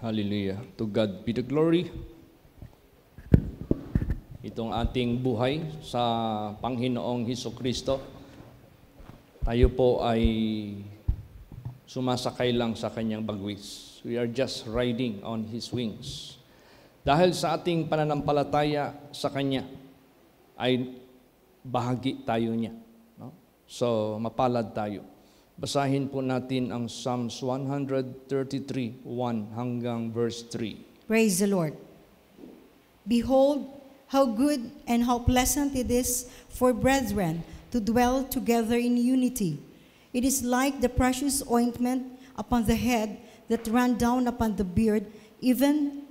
Hallelujah. To God be the glory. Itong ating buhay sa Panginoong Hesukristo, tayo po ay sumasakay lang sa kanyang bagwis. We are just riding on His wings. Dahil sa ating pananampalataya sa Kanya, ay bahagi tayo niya. No? So, mapalad tayo. Basahin po natin ang Psalms 133, 1 hanggang verse 3. Praise the Lord. Behold, how good and how pleasant it is for brethren to dwell together in unity. It is like the precious ointment upon the head that ran down upon the beard, even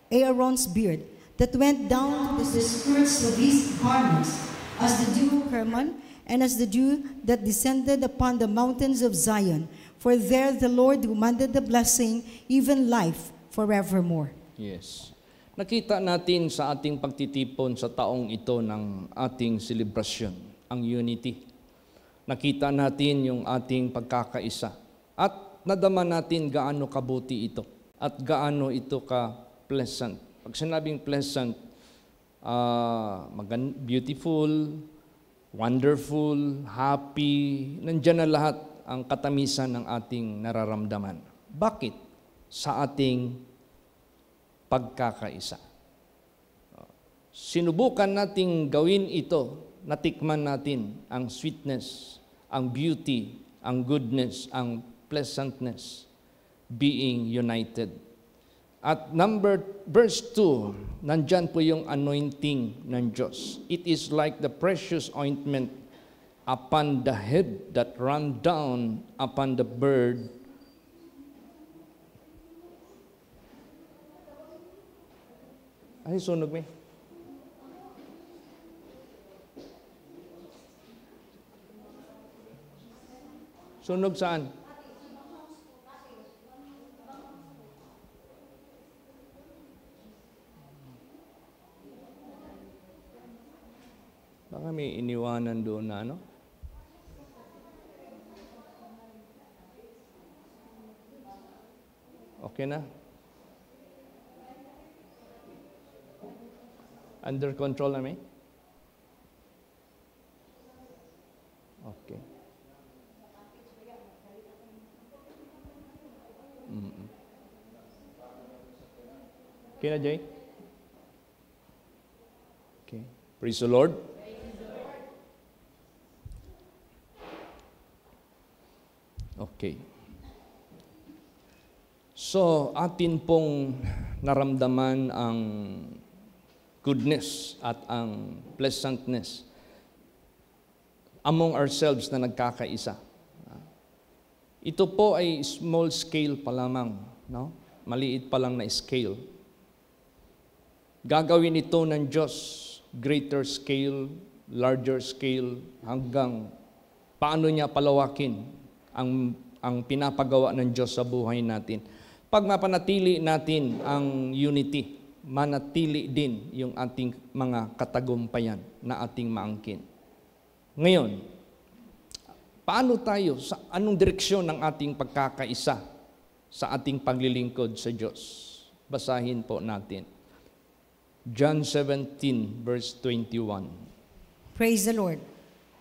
Aaron's beard, that went down to the skirts of his garments, as the dew of Hermon, and as the dew that descended upon the mountains of Zion. For there the Lord commanded the blessing, even life forevermore. Yes. Nakita natin sa ating pagtitipon sa taong ito ng ating selebrasyon, ang unity. Nakita natin yung ating pagkakaisa. At nadama natin gaano kabuti ito at gaano ito ka-pleasant. Pag sinabing pleasant, beautiful, wonderful, happy, nandiyan na lahat ang katamisan ng ating nararamdaman. Bakit? Sa ating pagkakaisa. Sinubukan nating gawin ito, natikman natin ang sweetness, ang beauty, ang goodness, ang pleasantness, being united. At verse 2, nandyan po yung anointing ng Diyos. It is like the precious ointment upon the head that ran down upon the bird. Ay, sunog may. Sunog saan? Baka may iniwanan doon na ano? Okay na? Under control na may? Okay. Okay na, Jay? Okay. Praise the Lord. Okay. So, atin pong naramdaman ang goodness at ang pleasantness among ourselves na nagkakaisa. Ito po ay small scale pa lamang, no? Maliit pa lang na scale. Gagawin ito ng Diyos, greater scale, larger scale, hanggang paano niya palawakin ang pinapagawa ng Diyos sa buhay natin. Pag mapanatili natin ang unity, manatili din yung ating mga katagumpayan na ating maangkin. Ngayon, paano tayo, sa anong direksyon ng ating pagkakaisa sa ating paglilingkod sa Diyos? Basahin po natin. John 17, verse 21. Praise the Lord.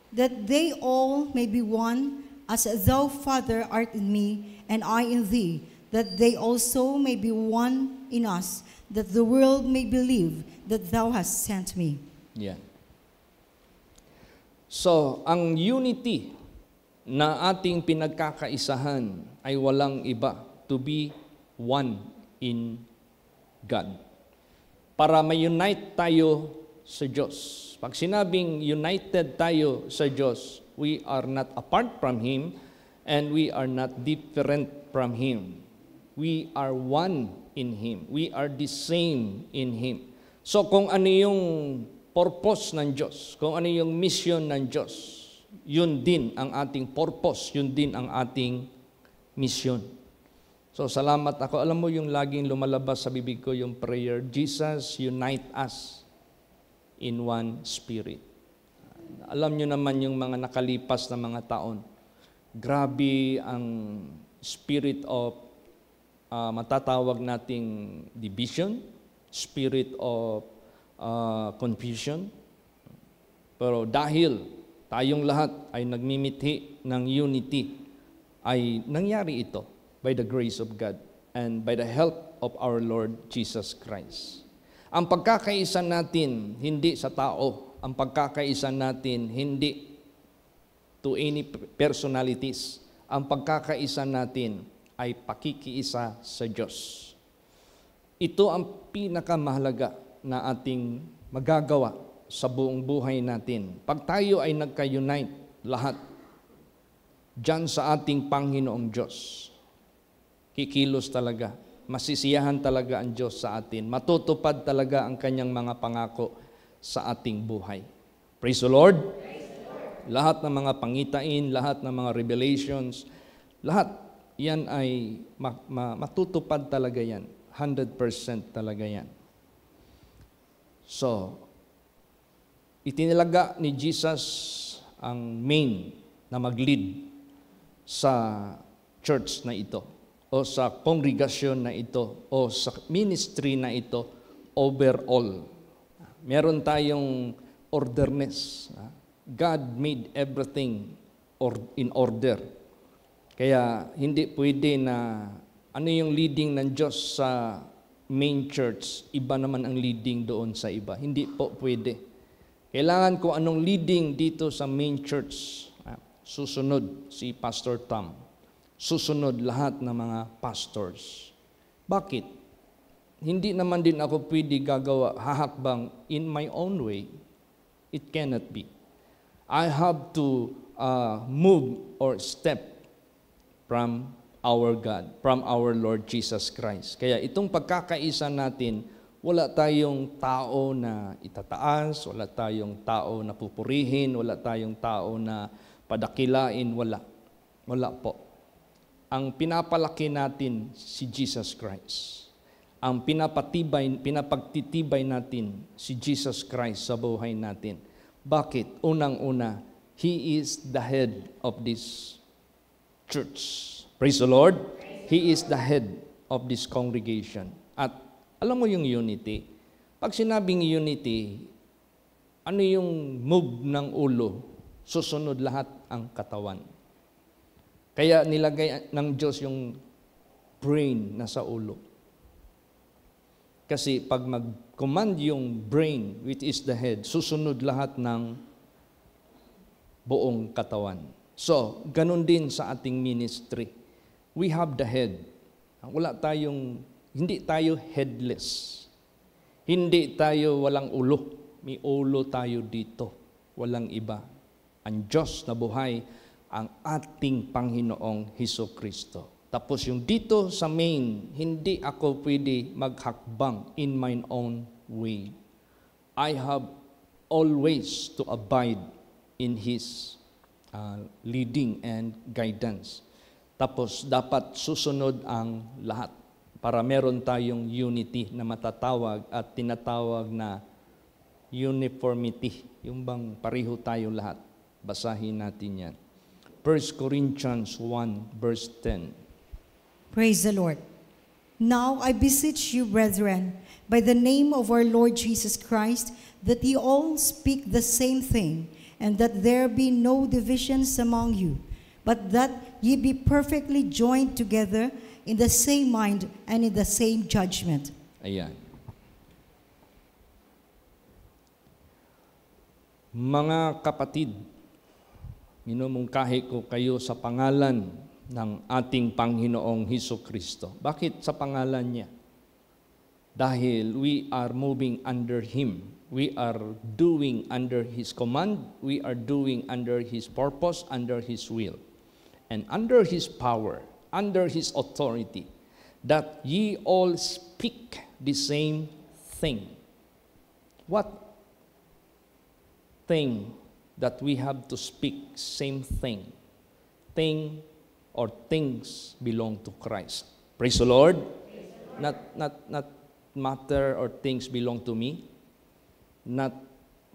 That they all may be one, as thou, Father, art in me, and I in thee, that they also may be one in us, that the world may believe that thou hast sent me. Yeah. So, ang unity na ating pinagkakaisahan ay walang iba, to be one in God. Para ma-unite tayo sa Diyos. Pag sinabing united tayo sa Diyos, we are not apart from Him and we are not different from Him. We are one in Him. We are the same in Him. So kung ano yung purpose ng Diyos, kung ano yung mission ng Diyos, yun din ang ating purpose, yun din ang ating mission. So salamat ako. Alam mo yung laging lumalabas sa bibig ko yung prayer, Jesus, unite us in one spirit. Alam nyo naman yung mga nakalipas na mga taon, grabe ang spirit of matatawag nating division, spirit of confusion. Pero dahil tayong lahat ay nagmimithi ng unity, ay nangyari ito by the grace of God and by the help of our Lord Jesus Christ. Ang pagkakaisa natin, hindi sa tao. Ang pagkakaisa natin, hindi to any personalities. Ang pagkakaisa natin ay pakikiisa sa Diyos. Ito ang pinakamahalaga na ating magagawa sa buong buhay natin. Pag tayo ay nagka-unite lahat diyan sa ating Panginoong Diyos, kikilos talaga, masisiyahan talaga ang Diyos sa atin, matutupad talaga ang kanyang mga pangako sa ating buhay. Praise the Lord! Lahat ng mga pangitain, lahat ng mga revelations, lahat yan ay matutupad talaga yan. 100% talaga yan. So, itinilaga ni Jesus ang main na mag-lead sa church na ito o sa kongregasyon na ito o sa ministry na ito overall. Meron tayong orderness. God made everything in order. Kaya hindi pwede na ano yung leading ng Diyos sa main church, iba naman ang leading doon sa iba. Hindi po pwede. Kailangan kung anong leading dito sa main church, susunod si Pastor Tom. Susunod lahat ng mga pastors. Bakit? Hindi naman din ako pwede gagawa, hahakbang in my own way. It cannot be. I have to move or step from our God, from our Lord Jesus Christ. Kaya itong pagkakaisa natin, wala tayong tao na itataas, wala tayong tao na pupurihin, wala tayong tao na padakilain, wala. Wala po. Ang pinapalaki natin si Jesus Christ. Ang pinapagtitibay natin si Jesus Christ sa buhay natin. Bakit? Unang-una, He is the head of this church. Praise the Lord. He is the head of this congregation. At alam mo yung unity, pag sinabing unity, ano yung move ng ulo? Susunod lahat ang katawan. Kaya nilagay ng Diyos yung brain na sa ulo. Kasi pag mag-command yung brain, which is the head, susunod lahat ng buong katawan. So, ganun din sa ating ministry. We have the head. Hindi tayo headless. Hindi tayo walang ulo. May ulo tayo dito. Walang iba. Ang Diyos na buhay, ang ating Panginoong Hesukristo. Tapos yung dito sa main, hindi ako pwede maghakbang in my own way. I have always to abide in His leading and guidance. Tapos dapat susunod ang lahat para meron tayong unity na matatawag at tinatawag na uniformity. Yung bang pareho tayo lahat. Basahin natin yan. 1 Corinthians 1 verse 10. Praise the Lord. Now I beseech you, brethren, by the name of our Lord Jesus Christ, that ye all speak the same thing, and that there be no divisions among you, but that ye be perfectly joined together in the same mind and in the same judgment. Ayan. Mga kapatid, minumungkahi ko kayo sa pangalan ng ating Panginoong Hesukristo. Bakit sa pangalan niya? Dahil we are moving under Him. We are doing under His command. We are doing under His purpose, under His will. And under His power, under His authority, that ye all speak the same thing. What thing that we have to speak? Same thing. Thing or things belong to Christ. Praise the Lord. Not matter or things belong to me. Not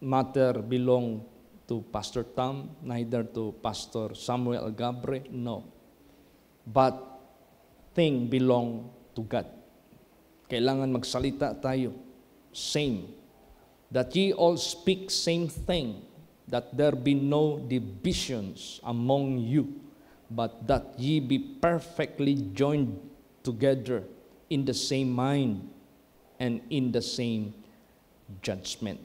matter belong to Pastor Tom, neither to Pastor Samuel Gabre, no. But thing belong to God. Kailangan magsalita tayo. Same. That ye all speak same thing, that there be no divisions among you, but that ye be perfectly joined together in the same mind and in the same judgment.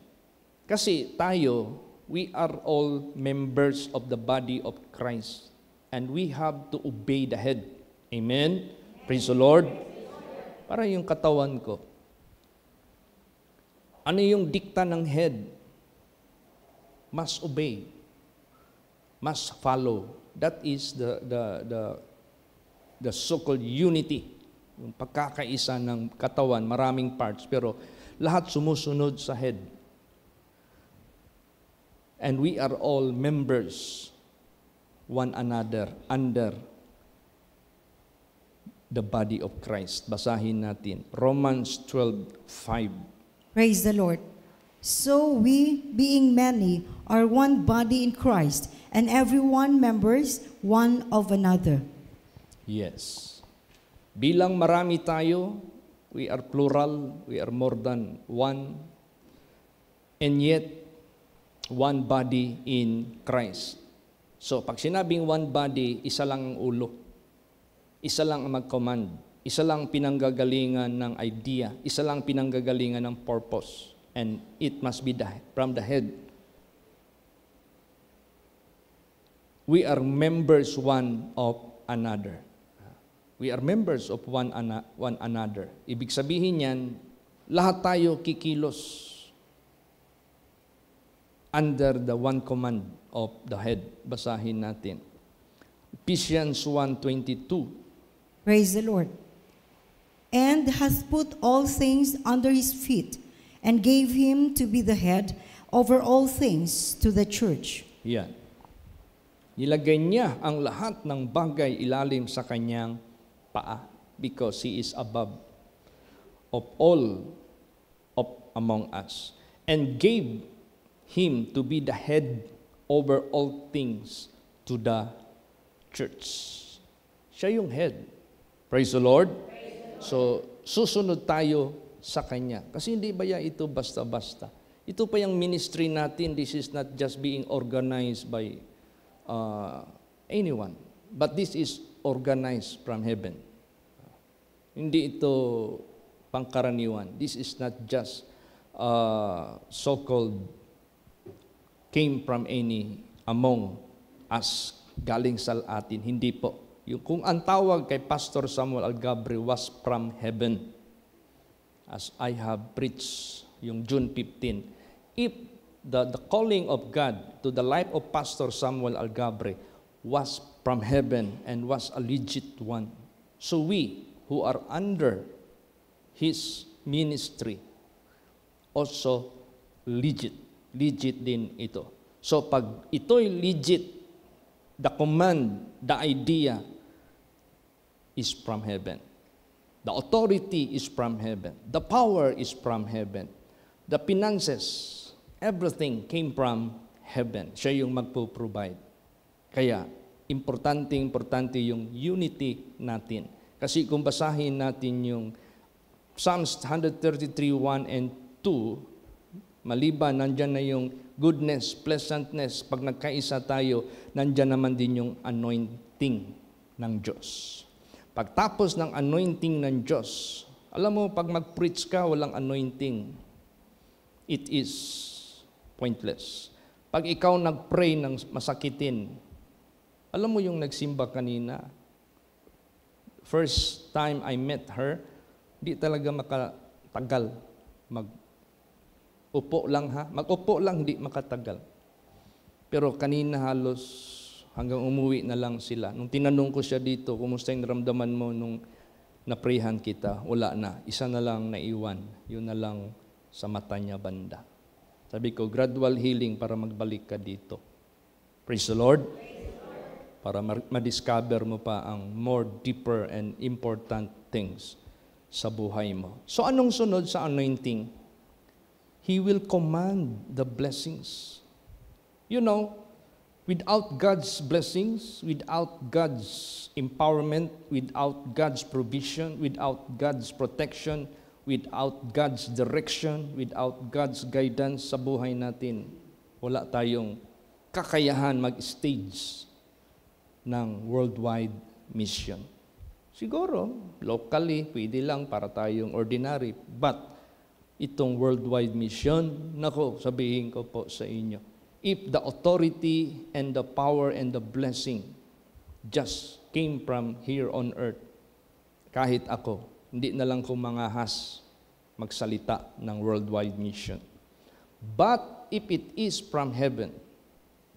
Kasi tayo, we are all members of the body of Christ, and we have to obey the head. Amen? Praise the Lord. Para yung katawan ko. Ano yung dikta ng head? Must obey. Must follow. That is the so-called unity. Yung pagkakaisa ng katawan, maraming parts, pero lahat sumusunod sa head. And we are all members one another under the body of Christ. Basahin natin. Romans 12:5. Praise the Lord. So we, being many, are one body in Christ, and everyone members one of another. Yes. Bilang marami tayo, we are plural, we are more than one, and yet one body in Christ. So pag sinabing one body, isa lang ang ulo. Isa lang ang mag-command. Isa lang pinanggagalingan ng idea. Isa lang pinanggagalingan ng purpose. And it must be from the head. We are members one of another. We are members of one another. Ibig sabihin yan, lahat tayo kikilos under the one command of the head. Basahin natin. Ephesians 1:22. Praise the Lord. And hath put all things under his feet, and gave him to be the head over all things to the church. Yan. Nilagay niya ang lahat ng bagay ilalim sa kanyang paa, because he is above of all of among us, and gave him to be the head over all things to the church. Siya yung head. Praise the Lord. So, susunod tayo sa Kanya. Kasi hindi ba ito basta-basta? Ito pa yung ministry natin. This is not just being organized by anyone. But this is organized from heaven. Hindi ito pangkaraniwan. This is not just so-called came from any among us, galing sa atin. Hindi po. Yung kung ang tawag kay Pastor Samuel Algabre was from heaven, as I have preached yung June 15, if the calling of God to the life of Pastor Samuel Algabre was from heaven and was a legit one, so we who are under his ministry also legit din ito. So pag ito'y legit, the command, the idea is from heaven. The authority is from heaven. The power is from heaven. The finances, everything came from heaven. Siya yung magpo-provide. Kaya, importante yung unity natin. Kasi kung basahin natin yung Psalms 133:1 and 2, maliban, nandyan na yung goodness, pleasantness. Pag nagkaisa tayo, nandyan naman din yung anointing ng Diyos. Pagtapos ng anointing ng Diyos, alam mo, pag mag-preach ka, walang anointing, it is pointless. Pag ikaw nag-pray ng masakitin, alam mo yung nagsimba kanina, first time I met her, di talaga makatagal. Mag-upo lang, di makatagal. Pero kanina halos hanggang umuwi na lang sila. Nung tinanong ko siya dito, kumusta yung naramdaman mo nung naprihan kita? Wala na. Isa na lang naiwan. Yun na lang sa mata niya banda. Sabi ko, gradual healing para magbalik ka dito. Praise the Lord. Para ma-discover mo pa ang more deeper and important things sa buhay mo. So anong sunod sa anointing? He will command the blessings. You know, Without God's blessings, without God's empowerment, without God's provision, without God's protection, without God's direction, without God's guidance sa buhay natin, wala tayong kakayahan mag-stage ng worldwide mission. Siguro, locally, pwede lang para tayong ordinary. But, itong worldwide mission, nako, sabihin ko po sa inyo, if the authority and the power and the blessing just came from here on earth, kahit ako, hindi na lang ko mangahas magsalita ng worldwide mission. But if it is from heaven,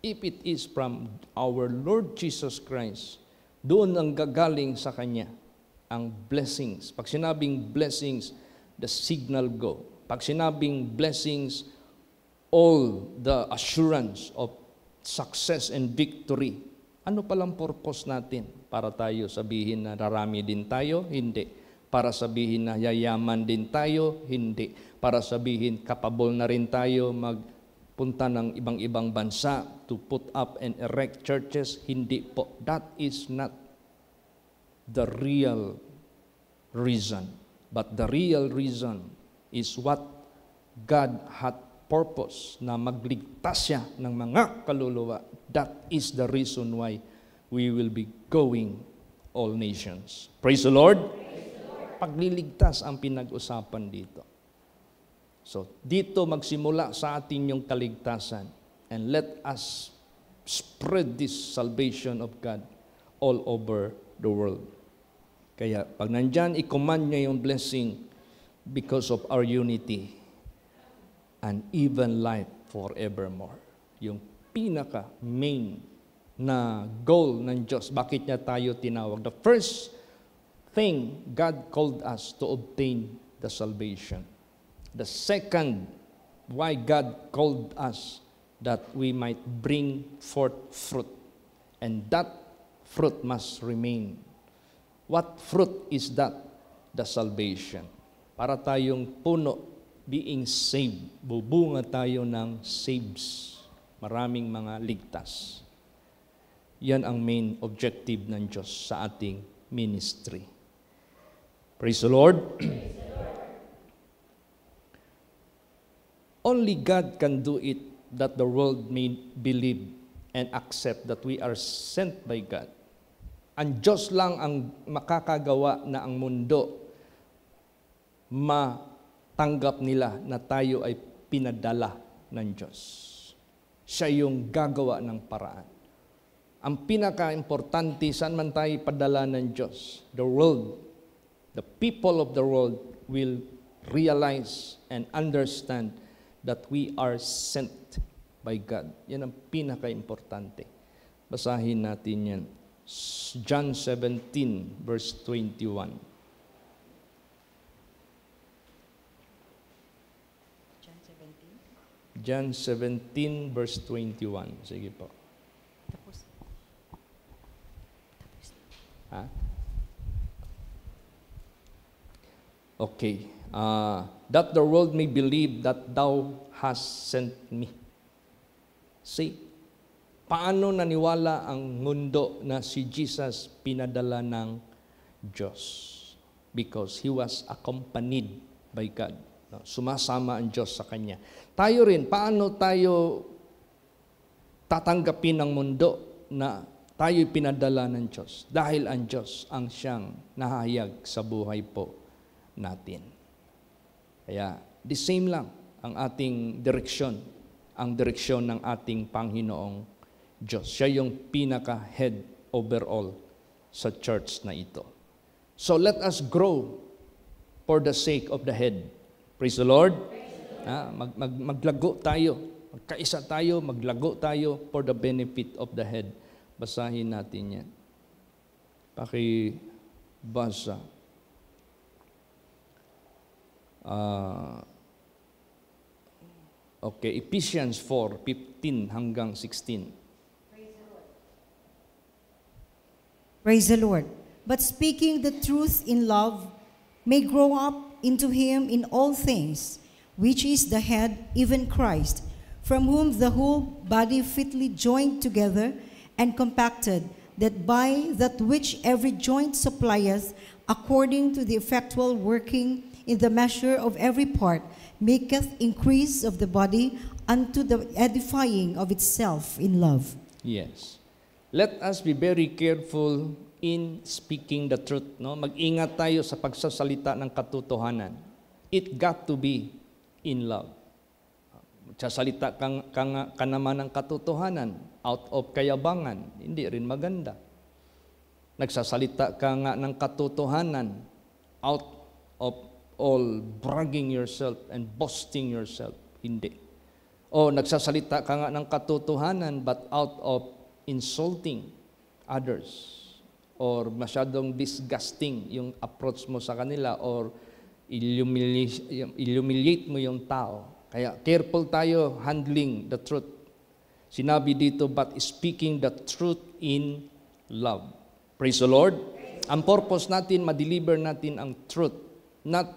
if it is from our Lord Jesus Christ, doon ang gagaling sa Kanya ang blessings. Pag sinabing blessings, the signal go. Pag sinabing blessings, all the assurance of success and victory. Ano palang purpose natin? Para tayo sabihin na rarami din tayo? Hindi. Para sabihin na yayaman din tayo? Hindi. Para sabihin kapable na rin tayo magpunta ng ibang-ibang bansa to put up and erect churches? Hindi po. That is not the real reason. But the real reason is what God had purpose na magligtas siya ng mga kaluluwa. That is the reason why we will be going all nations. Praise the Lord. Pagliligtas ang pinag-usapan dito. So, dito magsimula sa atin yung kaligtasan. And let us spread this salvation of God all over the world. Kaya, pag nandyan, i-command niya yung blessing because of our unity and even life forevermore. Yung pinaka-main na goal ng Diyos. Bakit niya tayo tinawag? The first thing, God called us to obtain the salvation. The second, why God called us, that we might bring forth fruit. And that fruit must remain. What fruit is that? The salvation. Para tayong puno, being saved. Bubunga tayo ng saves. Maraming mga ligtas. Yan ang main objective ng Diyos sa ating ministry. Praise the Lord. Only God can do it that the world may believe and accept that we are sent by God. Ang Diyos lang ang makakagawa na ang mundo tanggap nila na tayo ay pinadala ng Diyos. Siya yung gagawa ng paraan. Ang pinaka-importante, saan man tayo padala ng Diyos, the world, the people of the world will realize and understand that we are sent by God. Yan ang pinaka-importante. Basahin natin yan. John 17, verse 21. John 17, verse 21. Sige po. Tapos. Ha? Okay. That the world may believe that thou hast sent me. See, paano naniwala ang mundo na si Jesus pinadala ng Diyos? Because He was accompanied by God. Sumasama ang Diyos sa Kanya. Tayo rin, paano tayo tatanggapin ng mundo na tayo'y pinadala ng Diyos? Dahil ang Diyos ang siyang nahayag sa buhay po natin. Kaya, the same lang ang ating direksyon, ang direksyon ng ating Panginoong Diyos. Siya yung pinaka-head overall sa church na ito. So let us grow for the sake of the head. Praise the Lord. Maglago tayo. Magkaisa tayo, maglago tayo for the benefit of the head. Basahin natin yan. Pakibasa. Okay, Ephesians 4:15 hanggang 16. Praise the Lord. But speaking the truth in love may grow up into Him in all things, which is the head, even Christ. from whom the whole body fitly joined together and compacted, that by that which every joint supplieth, according to the effectual working in the measure of every part, maketh increase of the body unto the edifying of itself in love. Yes. Let us be very careful in speaking the truth. No? Mag-ingat tayo sa pagsasalita ng katotohanan. It got to be in love. Magsasalita ka naman ng katotohanan out of kayabangan, hindi rin maganda. Nagsasalita ka nga ng katotohanan out of all bragging yourself and boasting yourself, hindi. O nagsasalita ka nga ng katotohanan but out of insulting others, or masyadong disgusting yung approach mo sa kanila, or humiliate mo yung tao. Kaya careful tayo handling the truth. Sinabi dito, but speaking the truth in love. Praise the Lord. Ang purpose natin, ma-deliver natin ang truth, not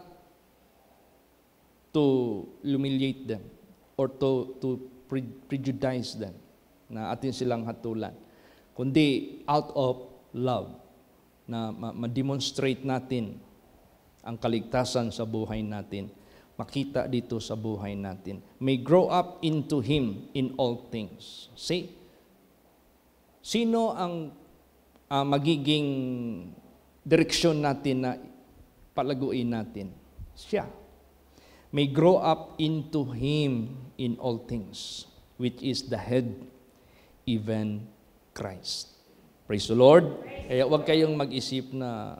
to humiliate them or to prejudice them, na atin silang hatulan, kundi out of love, na ma-demonstrate natin ang kaligtasan sa buhay natin, makita dito sa buhay natin. May grow up into Him in all things. See? Sino ang magiging direksyon natin na palaguin natin? Siya. May grow up into Him in all things, which is the head, even Christ. Praise the Lord. Kaya huwag kayong mag-isip na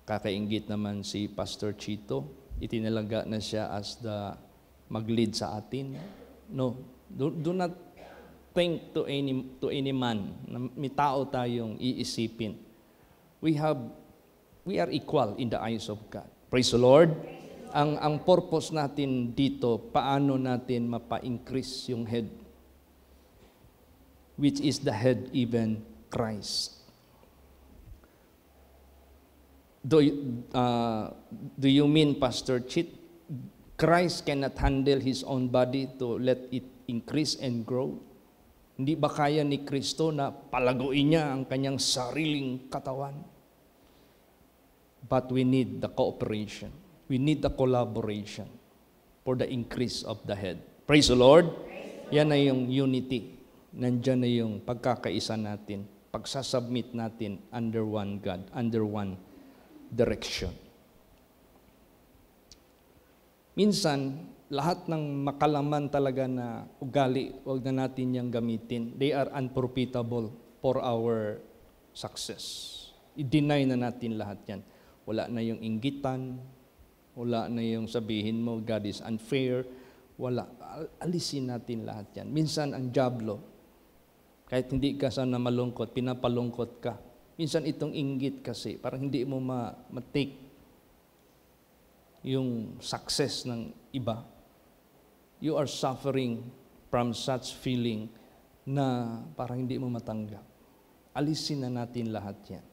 kakainggit naman si Pastor Chito. Itinalaga na siya as the mag-lead sa atin. No. Do not think to any man na may tao tayong iisipin. We are equal in the eyes of God. Praise the Lord. Ang purpose natin dito, paano natin mapa-increase yung head, which is the head, even Christ. Do you mean, Pastor Chit, Christ cannot handle His own body to let it increase and grow? Hindi ba kaya ni Kristo na palaguin niya ang kanyang sariling katawan? But we need the cooperation. We need the collaboration for the increase of the head. Praise the Lord. Yan na yung unity. Nandyan na yung pagkakaisa natin, pagsasubmit natin under one God, under one direction. Minsan, lahat ng makalaman talaga na ugali, huwag na natin yung gamitin. They are unprofitable for our success. I-deny na natin lahat yan. Wala na yung inggitan, wala na yung sabihin mo, God is unfair, wala. Alisin natin lahat yan. Minsan, ang diablo, kahit hindi ka sana malungkot, pinapalungkot ka. Minsan itong inggit kasi, parang hindi mo ma-take yung success ng iba. You are suffering from such feeling na parang hindi mo matanggap. Alisin na natin lahat yan.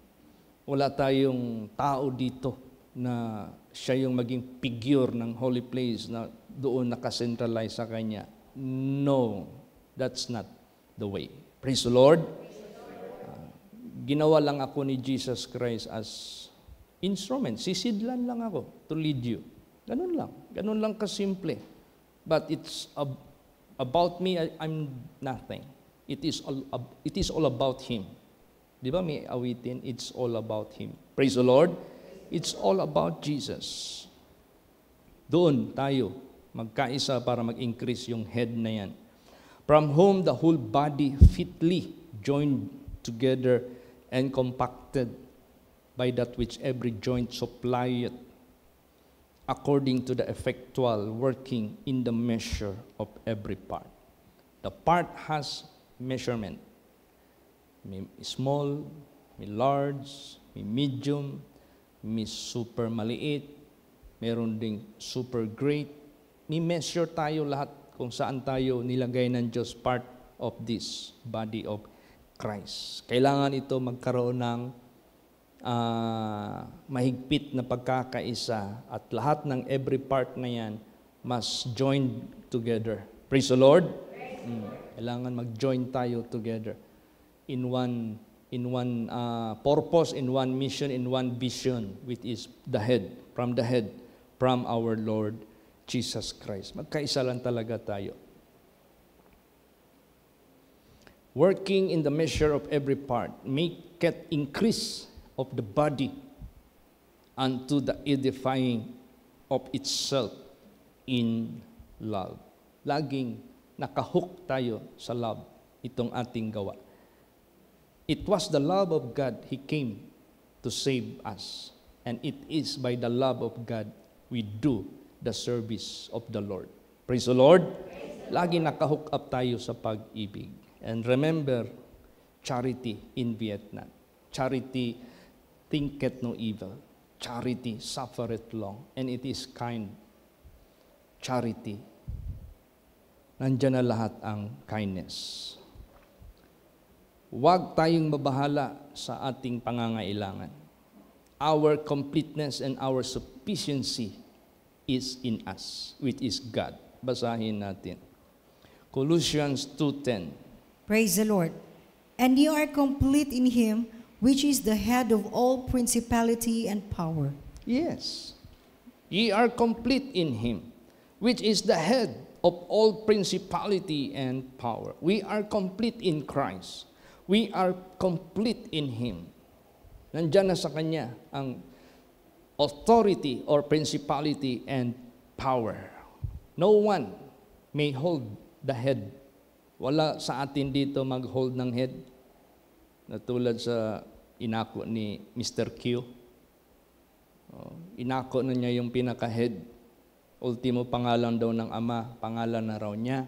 Wala tayong tao dito na siya yung maging figure ng holy place na doon nakacentralize sa Kanya. No, that's not the way. Praise the Lord. Ginawa lang ako ni Jesus Christ as instrument. Sisidlan lang ako to lead you. Ganun lang. Ganun lang kasimple. But it's about me, I'm nothing. It is all about Him. Di ba may awitin? It's all about Him. Praise the Lord. It's all about Jesus. Doon tayo magkaisa para mag-increase yung head na yan. From whom the whole body fitly joined together and compacted by that which every joint supplieth, according to the effectual working in the measure of every part. The part has measurement. May small, may large, may medium, may super maliit, meron ding super great. May measure tayo lahat kung saan tayo nilagay ng Diyos part of this body of Christ. Kailangan ito magkaroon ng mahigpit na pagkakaisa at lahat ng every part na yan must join together Praise the Lord. Kailangan mag-join tayo together in one purpose, in one mission, in one vision, which is the head, from our Lord Jesus Christ. Magkaisa lang talaga tayo. Working in the measure of every part, make it increase of the body unto the edifying of itself in love. Laging nakahook tayo sa love, itong ating gawa. It was the love of God He came to save us. And it is by the love of God we do the service of the Lord. Praise the Lord. Lagi nakahook up tayo sa pag-ibig. And remember, charity in Vietnam. Charity thinketh no evil. Charity suffereth long. And it is kind. Charity. Nandiyan na lahat ang kindness. Huwag tayong mabahala sa ating pangangailangan. Our completeness and our sufficiency is in us, which is God. Basahin natin. Colossians 2:10. Praise the Lord. And you are complete in Him, which is the head of all principality and power. Yes. Ye are complete in Him, which is the head of all principality and power. We are complete in Christ. We are complete in Him. Nandiyan na sa Kanya ang authority or principality and power. No one may hold the head. Wala sa atin dito mag-hold ng head. Natulad sa inako ni Mr. Q. Inako na niya yung pinaka-head. Ultimo pangalan daw ng ama, pangalan na raw niya.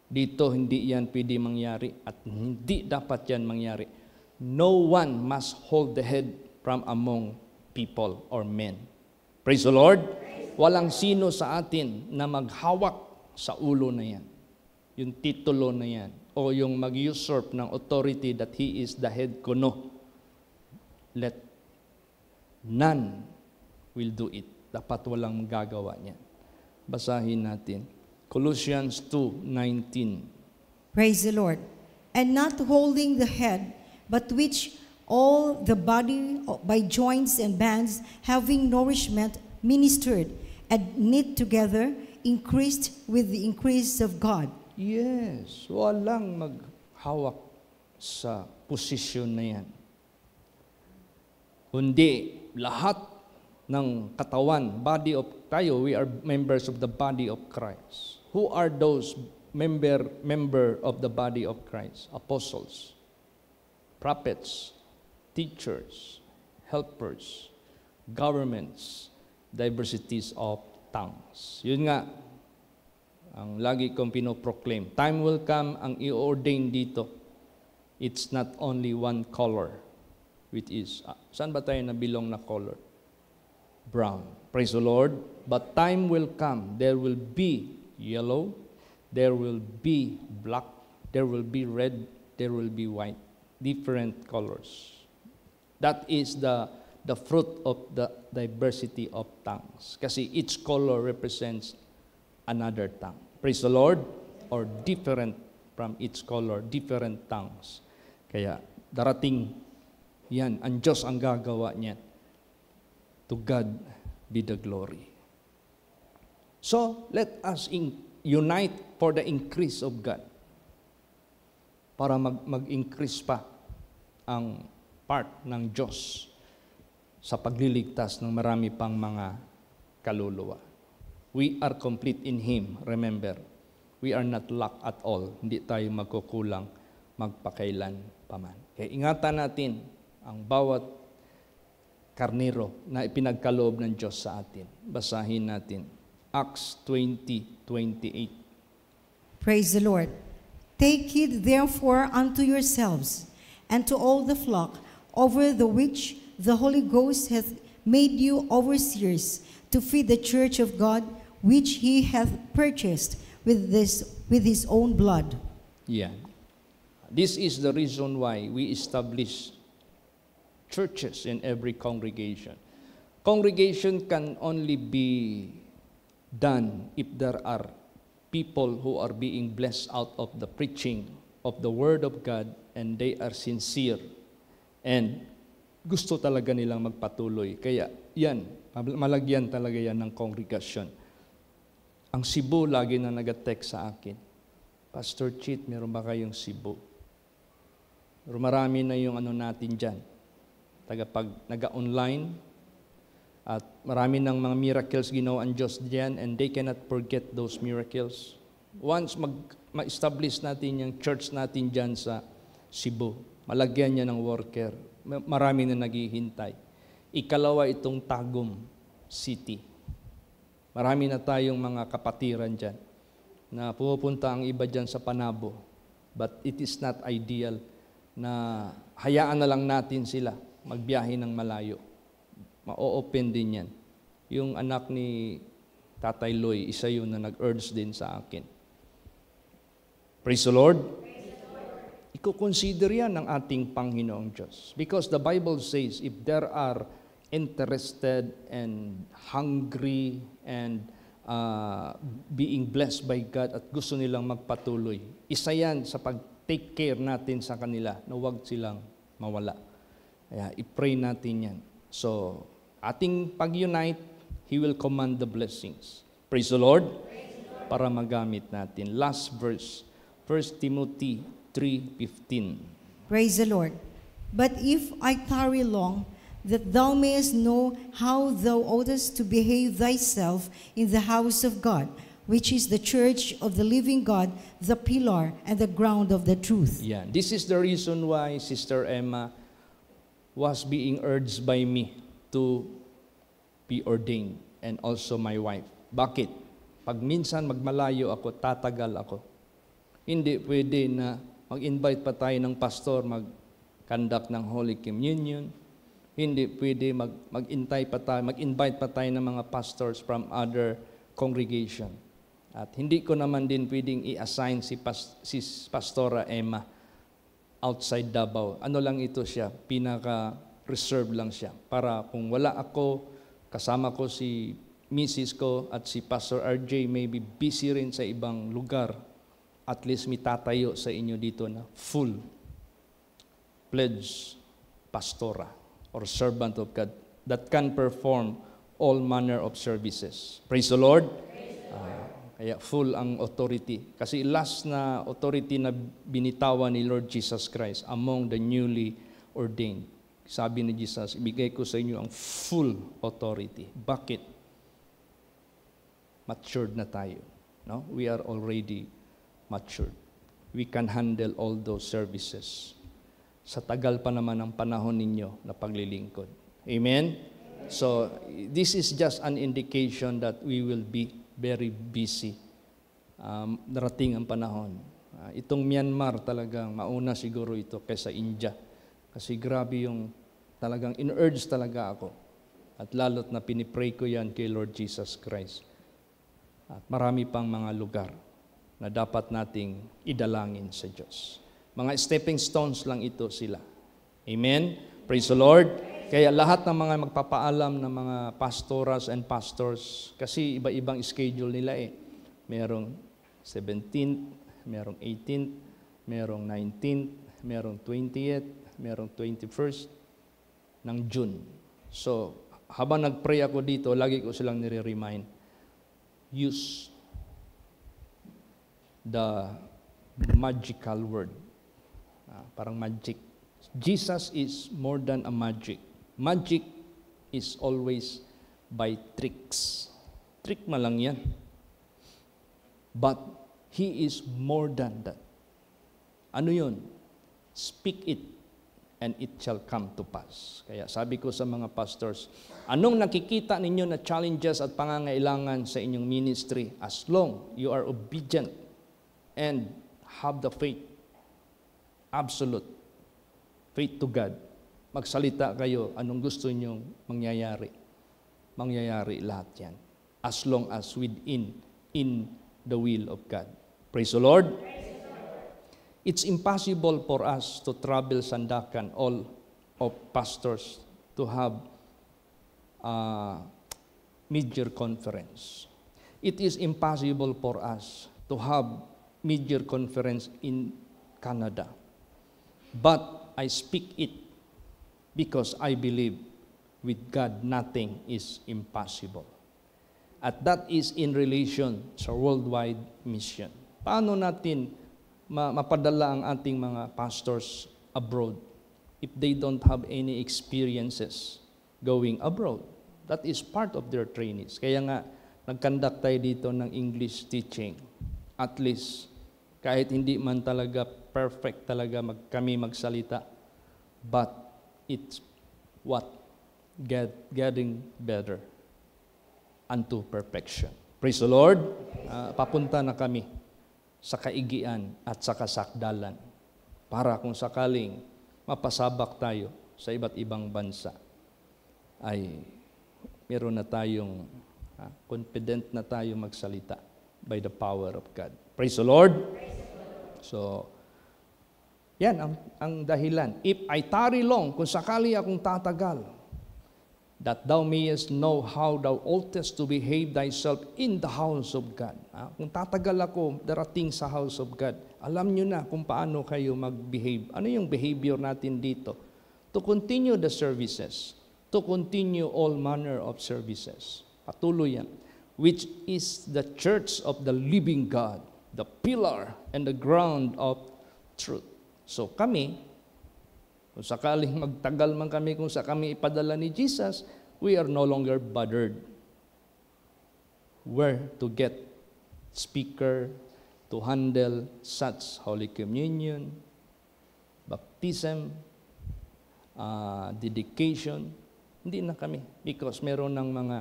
Dito hindi yan pwede mangyari at hindi dapat yan mangyari. No one must hold the head from among people or men. Praise the Lord. Walang sino sa atin na maghawak sa ulo na yan. Yung titulo na yan. O yung mag-usurp ng authority that he is the head ko. No. Let none will do it. Dapat walang gagawa niyan. Basahin natin. Colossians 2:19. Praise the Lord. And not holding the head, but which all the body by joints and bands, having nourishment, ministered and knit together, increased with the increase of God. Yes, walang maghawak sa posisyon na yan. Kundi lahat ng katawan, body of tayo, we are members of the body of Christ. Who are those member of the body of Christ? Apostles, prophets, teachers, helpers, governments, diversities of tongues. Yun nga, ang lagi kong pinoproclaim. Time will come, ang i-ordain dito, it's not only one color, which is, saan ba tayo nabilong na color? Brown. Praise the Lord. But time will come, there will be yellow, there will be black, there will be red, there will be white. Different colors. That is the fruit of the diversity of tongues. Kasi each color represents another tongue. Praise the Lord. Or different from each color, different tongues. Kaya darating yan, ang Diyos ang gagawa niyan. To God be the glory. So, let us unite for the increase of God. Para mag-increase pa ang part ng Diyos sa pagliligtas ng marami pang mga kaluluwa. We are complete in Him, remember. We are not lack at all. Hindi tayo magkukulang magpakailan paman. Kaya ingatan natin ang bawat karnero na ipinagkaloob ng Diyos sa atin. Basahin natin. Acts 20:28. Praise the Lord. Take heed therefore unto yourselves and to all the flock over the which the Holy Ghost hath made you overseers to feed the church of God, which He hath purchased with His own blood. Yeah. This is the reason why we establish churches in every congregation. Congregation can only be done if there are people who are being blessed out of the preaching of the Word of God, and they are sincere and gusto talaga nilang magpatuloy. Kaya yan, malagyan talaga yan ng kongregasyon. Ang Cebu lagi na nag-text sa akin, Pastor Chit, meron ba kayong Cebu? Pero marami na yung natin dyan. Pag nag-online, at marami ng mga miracles ginawa ang Diyos diyan, and they cannot forget those miracles. Once ma-establish natin yung church natin diyan sa Cebu, malagyan niya ng worker, marami na naghihintay. Ikalawa itong Tagum City. Marami na tayong mga kapatiran diyan na pupunta ang iba diyan sa Panabo. But it is not ideal na hayaan na lang natin sila magbiyahe ng malayo. Ma-open din yan. Yung anak ni Tatay Loy, isa yun na nag-urge din sa akin. Praise the Lord. Iko-consider yan ng ating Panginoong Diyos. Because the Bible says, if there are interested and hungry and being blessed by God at gusto nilang magpatuloy, isa yan sa pag-take care natin sa kanila na huwag silang mawala. Kaya i-pray natin yan. So, ating pag-unite, He will command the blessings. Praise the Lord. Para magamit natin. Last verse, 1 Timothy 3:15. Praise the Lord. But if I tarry long, that thou mayest know how thou oughtest to behave thyself in the house of God, which is the church of the living God, the pillar and the ground of the truth. Yeah, this is the reason why Sister Emma was being urged by me to be ordained, and also my wife. Bakit? Pag minsan magmalayo ako, tatagal ako. Hindi pwede na mag-invite pa tayo ng pastor, mag-conduct ng Holy Communion. Hindi pwede mag-invite pa tayo ng mga pastors from other congregation. At hindi ko naman din pwedeng i-assign si Pastora Emma outside Davao. Ano lang ito siya, pinaka-reserve lang siya. Para kung wala ako, kasama ko si Mrs. ko at si Pastor RJ may be busy rin sa ibang lugar, at least may tatayo sa inyo dito na full pledged pastora or servant of God that can perform all manner of services. Praise the Lord. Kaya full ang authority. Kasi last na authority na binitawan ni Lord Jesus Christ among the newly ordained. Sabi ni Jesus, ibigay ko sa inyo ang full authority. Bakit? Matured na tayo. No? We are already matured. We can handle all those services. Sa tagal pa naman ang panahon ninyo na paglilingkod. Amen? So, this is just an indication that we will be very busy. Darating ang panahon. Itong Myanmar talagang mauna siguro ito kaysa India. Kasi grabe yung talagang in-urge talaga ako. At lalo't na pinipray ko yan kay Lord Jesus Christ. At marami pang mga lugar na dapat nating idalangin sa Diyos. Mga stepping stones lang ito sila. Amen? Praise the Lord. Kaya lahat ng mga magpapaalam ng mga pastoras and pastors, kasi iba-ibang schedule nila eh. Merong 17th, merong 18th, merong 19th, merong 20th, merong 21st ng June. So, habang nag-pray ako dito, lagi ko silang nire-remind, use the magical word. Parang magic. Jesus is more than a magic. Magic is always by tricks. Trick ma lang yan. But He is more than that. Ano yun? Speak it, and it shall come to pass. Kaya sabi ko sa mga pastors, anong nakikita ninyo na challenges at pangangailangan sa inyong ministry, as long you are obedient and have the faith, absolute faith to God, magsalita kayo, anong gusto ninyong mangyayari. Mangyayari lahat yan. As long as within, in the will of God. Praise the Lord. It's impossible for us to travel Sandakan, all of pastors, to have a major conference. It is impossible for us to have major conference in Canada. But I speak it because I believe with God nothing is impossible. At that is in relation sa worldwide mission. Paano natin mapadala ang ating mga pastors abroad if they don't have any experiences going abroad? That is part of their trainees. Kaya nga, nag-conduct tayo dito ng English teaching. At least, kahit hindi man talaga perfect talaga kami magsalita, but it's what? Getting better unto perfection. Praise the Lord. Papunta na kami sa kaigian at sa kasakdalan para kung sakaling mapasabak tayo sa iba't ibang bansa, ay meron na tayong confident na tayo magsalita by the power of God. Praise the Lord. So, yan ang dahilan. If I tarry long, kung sakali akong tatagal, that thou mayest know how thou oughtest to behave thyself in the house of God. Kung tatagal ako darating sa house of God, alam nyo na kung paano kayo mag-behave. Ano yung behavior natin dito? To continue the services, to continue all manner of services. Patuloy yan. Which is the church of the living God, the pillar and the ground of truth. So kami, kung sakaling magtagal man kami kung sa kami ipadala ni Jesus, we are no longer bothered where to get speaker to handle such Holy Communion, baptism, dedication. Hindi na kami because meron ng mga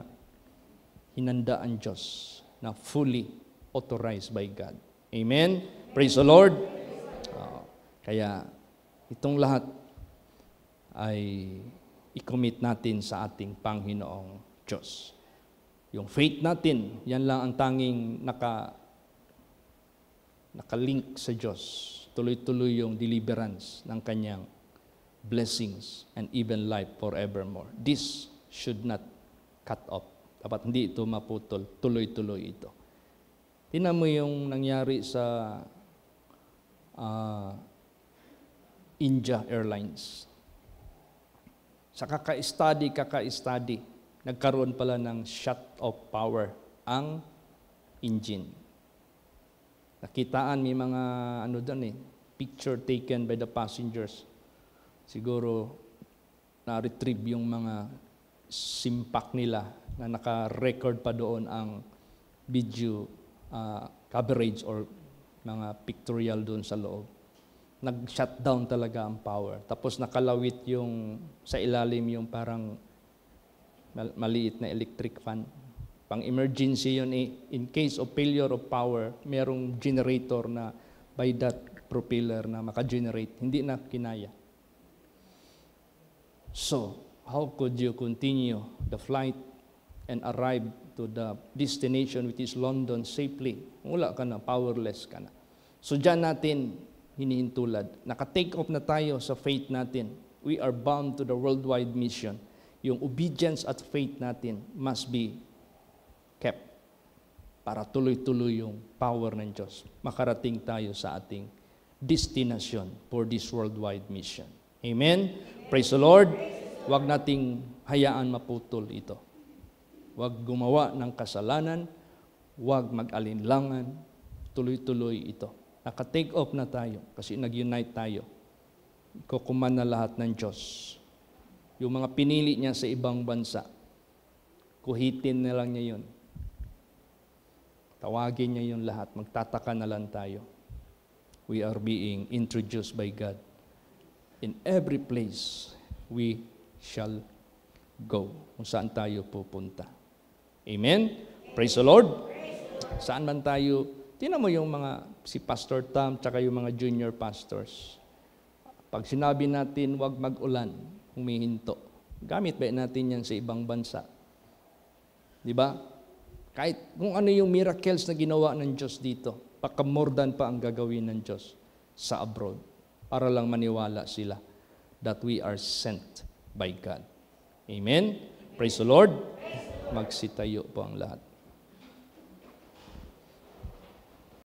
hinandaan Diyos na fully authorized by God. Amen? Praise the Lord. Kaya itong lahat ay i-commit natin sa ating Panginoong Diyos. Yung faith natin, yan lang ang tanging nakalink sa Diyos. Tuloy-tuloy yung deliverance ng kanyang blessings and even life forevermore. This should not cut off. Dapat hindi ito maputol. Tuloy-tuloy ito. Tingnan mo yung nangyari sa India Airlines. Sa kaka-study, nagkaroon pala ng shut off power ang engine. Nakitaan may mga picture taken by the passengers. Siguro na-retrieve yung mga simpak nila na naka-record pa doon ang video coverage or mga pictorial doon sa loob. Nag-shutdown talaga ang power. Tapos nakalawit yung sa ilalim yung parang maliit na electric fan. Pang emergency yun in case of failure of power, merong generator na by that propeller na maka-generate. Hindi na kinaya. So, how could you continue the flight and arrive to the destination which is London safely? Wala ka na, powerless ka na. So, dyan natin hinihintulad. Naka-take off na tayo sa faith natin. We are bound to the worldwide mission. Yung obedience at faith natin must be kept para tuloy-tuloy yung power ng Diyos. Makarating tayo sa ating destination for this worldwide mission. Amen? Praise the Lord. Huwag nating hayaan maputol ito. Huwag gumawa ng kasalanan. Huwag mag-alinlangan. Tuloy-tuloy ito. Naka-take off na tayo kasi nag-unite tayo. Kukuman na lahat ng Diyos. Yung mga pinili niya sa ibang bansa, kuhitin na lang niya yun. Tawagin niya yun lahat. Magtataka na lang tayo. We are being introduced by God. In every place we shall go. Kung saan tayo pupunta. Amen? Praise the Lord. Saan man tayo, tingnan mo yung mga, si Pastor Tam, tsaka yung mga junior pastors. Pag sinabi natin, wag mag-ulan, humihinto. Gamit ba natin yan sa ibang bansa? Di ba? Kahit kung ano yung miracles na ginawa ng Diyos dito, pakamordan pa ang gagawin ng Diyos sa abroad para lang maniwala sila that we are sent by God. Amen? Praise the Lord. Magsitayo po ang lahat.